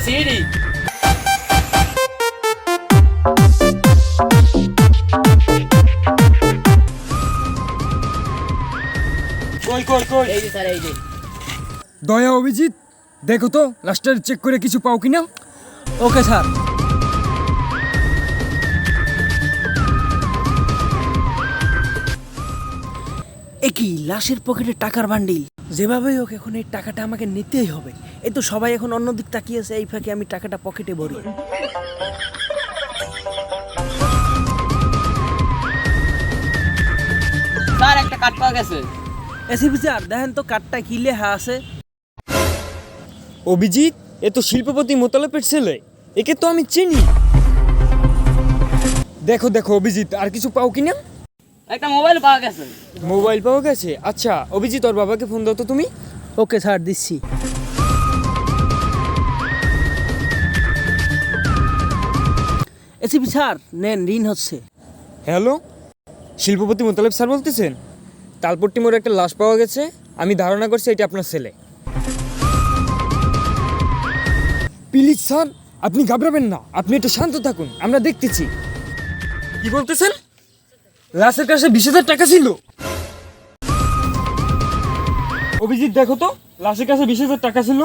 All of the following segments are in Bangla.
সিডি। কই কই কই? এই যে স্যার, এই যে। দয়া, অভিজিৎ, দেখো তো লাস্টার চেক করে কিছু পাও কিনা। Okay sir. একই লাশের পকেটে টাকার বান্ডিল, যেভাবেই হোক এখন এই টাকাটা আমাকে নিতেই হবে। এই তো সবাই এখন অন্যদিক তাকিয়েছে, এই ফাঁকে আমি টাকাটা পকেটে ভরি। স্যার একটা কাট পাওয়া গেছে। এসিপি স্যার দেখেন তো কার্ডটা কি লেখা আছে। অভিজিৎ, এ তো শিল্পপতি মোতালেবের ছেলে, একে তো আমি চিনি। দেখো দেখো অভিজিৎ, আর কিছু পাও কিনা। একটা মোবাইল পাওয়া গেছে। মোবাইল পাওয়া গেছে? আচ্ছা অভিজিৎ, ওর বাবাকে ফোন দাও তো তুমি। ওকে স্যার, দিচ্ছি। এসিপি স্যার নেন, ঋণ হচ্ছে। হ্যালো, শিল্পপতি মোতালেব স্যার বলতেছেন? তালপট্টি মোড়ে একটা লাশ পাওয়া গেছে, আমি ধারণা করছি এটা আপনার ছেলে। প্লিজ স্যার, আপনি ঘাবড়াবেন না, আপনি একটু শান্ত থাকুন, আমরা দেখতেছি। কি বলতেছেন? লাশের কাছে 20,000 টাকা ছিল? অভিজিৎ দেখো তো, লাশের কাছে 20,000 টাকা ছিল।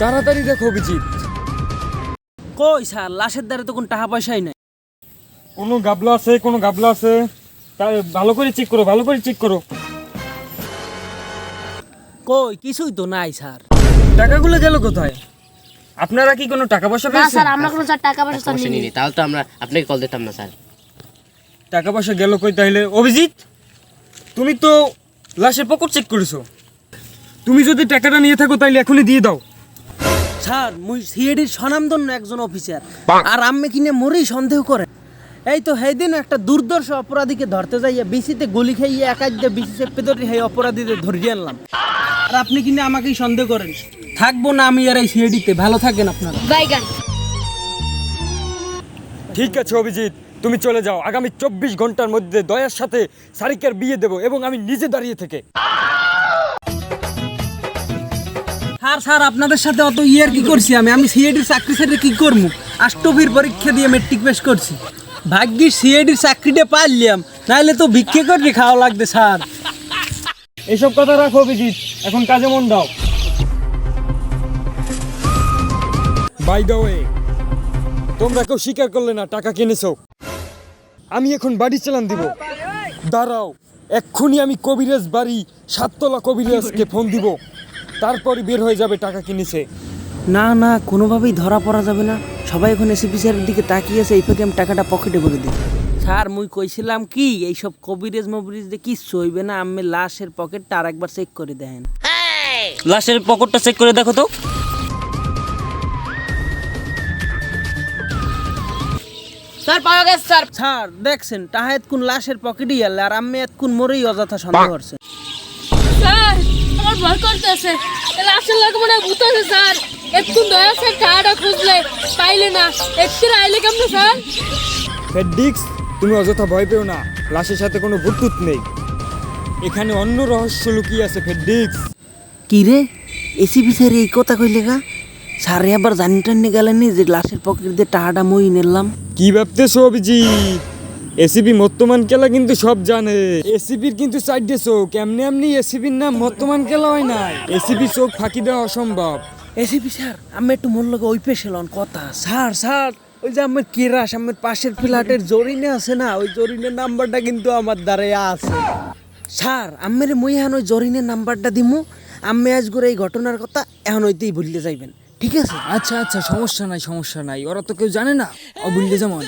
তাড়াতাড়ি দেখো অভিজিৎ। কই স্যার, লাশের দ্বারে তো কোনো টাকা পয়সাই নাই। কোনো গাবলা আছে, কোনো গাবলা আছে, তাই ভালো করে চেক করো, ভালো করে চেক করো। কই কিছুই তো নাই স্যার। টাকাগুলো গেল কোথায়? আপনারা কি কোনো টাকা পয়সা না পেয়েছেন? স্যার, আমরা কোনো স্যার টাকা পয়সা সমস্যা নিইনি। নেই, তাহলে তো আমরা আপনাকে কল দিতাম না স্যার। টাকা পয়সা গেল কই তাইলে? অভিজিৎ, তুমি তো লাশের পকেট চেক করেছো, তুমি যদি টাকাটা নিয়ে থাকো তাইলে এখনই দিয়ে দাও। স্যার মুই সিআইডির স্বনামধন্য একজন অফিসার, আর আম্মে কিনে মরেই সন্দেহ করে। এই তো সেই দিন একটা দুর্দর্শ অপরাধীকে ধরতে যাইয়া বিসিতে গুলি খাইয়ে একাই দিয়ে বিসি চেপে ধরে সেই অপরাধীদের ধরিয়ে আনলাম, আর আপনি কিনে আমাকেই সন্দেহ করেন। থাকবো না আমি আর এই সিআইডিতে। ভালো থাকেন আপনারা। বাইগান। ঠিক আছে অভিজিৎ, তুমি চলে যাও। আগামী 24 ঘন্টার মধ্যে দয়ার সাথে সারিকার বিয়ে দেবো, এবং আমি নিজে দাঁড়িয়ে থেকে। স্যার আপনাদের সাথে অত ইয়ার কি করছি আমি সিআইডির চাকরি ছেড়ে কি করবো? আষ্টভীর পরীক্ষা দিয়ে মেট্রিক পাস করছি, ভাগ্যিস সিআইডির চাকরিটা পাইলাম, নাইলে তো ভিক্ষে করে খাওয়া লাগবে স্যার। এসব কথা রাখো অভিজিৎ, এখন কাজে মন দাও। বাই দ্য ওয়ে, তোমরা কেউ স্বীকার করলে না টাকা কিনেছো। আমি এখন বাড়ি চালান দিব। দাঁড়াও, এক্ষুনি আমি কবিরাজ বাড়ি 7তলা কবিরাজকে ফোন দিব, তারপরই বের হয়ে যাবে টাকা কিনেছে। না না, কোনোভাবেই ধরা পড়া যাবে না। সবাই এখন এসিপি স্যারের দিকে তাকিয়ে আছে, এই ফাঁকে আমি টাকাটা পকেটে ভরে দিই। স্যার মুই কইছিলাম কি, এইসব কবিরেজ মবিরেজ দিয়ে কিচ্ছু হইবে না। আমি লাশের পকেটটা আর একবার চেক করে দেখেন। লাশের পকেটটা চেক করে দেখো তো। স্যার পাওয়া গেছে স্যার। স্যার দেখছেন টাহাত কোন লাশের পকেটই গেল, আর আমি এতক্ষণ মরেই অযথা সন্দেহ করছে। স্যার আমার ভয় করতেছে, লাশের লাগে মনে হয় ভূত আছে স্যার। একটু দয়া স্যার, টাকাটা খুঁজলে পাইলে না, একটু আইলে কেমন স্যার? ফেডডিক্স, তুমি অযথা ভয় পেও না, লাশের সাথে কোনো ভূত নেই। এখানে অন্য রহস্য লুকিয়ে আছে ফেডডিক্স। কি রে, এসিপি স্যার এই কথা কইলে গা? স্যার আবার জানি টানি গেলেনি যে লাশের পকেট দিয়ে টাকাটা মই নিলাম। কি ভাবতেছো অভিজিৎ? এসিপি মর্তমান কেলা কিন্তু সব জানে। এসিপির কিন্তু সাইডে চোখ, এমনি এমনি এসিপির নাম মর্তমান কেলা হয় না। এসিপি চোখ ফাঁকি দেওয়া অসম্ভব। এসিপি স্যার আমি একটু মন লাগে ওই পেশেলন কথা। স্যার স্যার ওই যে আমার কেরাস, আমার পাশের ফ্ল্যাটের জরিনে আছে না, ওই জরিনের নাম্বারটা কিন্তু আমার দ্বারে আছে। স্যার আম্মের মই এখন ওই জরিনের নাম্বারটা দিমু, আম্মে আজ করে এই ঘটনার কথা এখন ওইতেই ভুলতে যাইবেন, ঠিক আছে? আচ্ছা আচ্ছা, সমস্যা নাই সমস্যা নাই, ওরা তো কেউ জানে না অবুললে যেমন।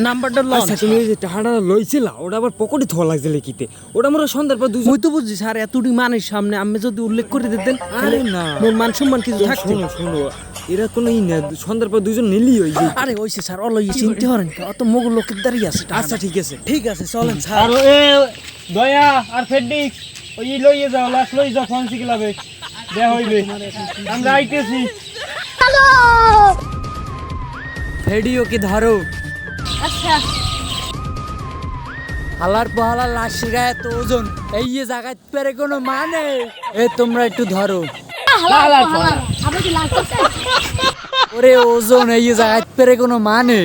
নাম্বারটা লন। আচ্ছা, তুমি ওই যে টাকাটা লইছিলা, ওটা আবার পকেটে থোয়া লাগছে লিখিতে, ওটা মোরা সন্ধ্যার পর দুজন। মুই তো বুঝছি স্যার, এতটি মানুষ সামনে আমি যদি উল্লেখ করে দিতেন আরে না, মোর মান সম্মান কিছু থাকতো। শোনো শোনো, এরা কোনো ই না, সন্ধ্যার পর দুজন নিলি ওই যে। আরে ওইসে স্যার অলই চিনতে পারেন, অত মগু লোকের দাঁড়িয়ে আছে। আচ্ছা ঠিক আছে ঠিক আছে চলেন স্যার। আর এ দয়া আর ফেডডিক্স ওই লইয়ে যাও, লাশ লই যাও ফন্সি ক্লাবে, দেয়া হইবে, আমরা আইতেছি। হ্যালো ফেডিও কি ধরো। আচ্ছা হালার পোহালা লাশের গায়ে তো ওজন, এই যে জায়গায় পেরে কোনো মানে। এ তোমরা একটু ধরো। হালাল আপনি কি লাগতেছে ওরে ওজন এই জায়গায় পেরে কোনো মানে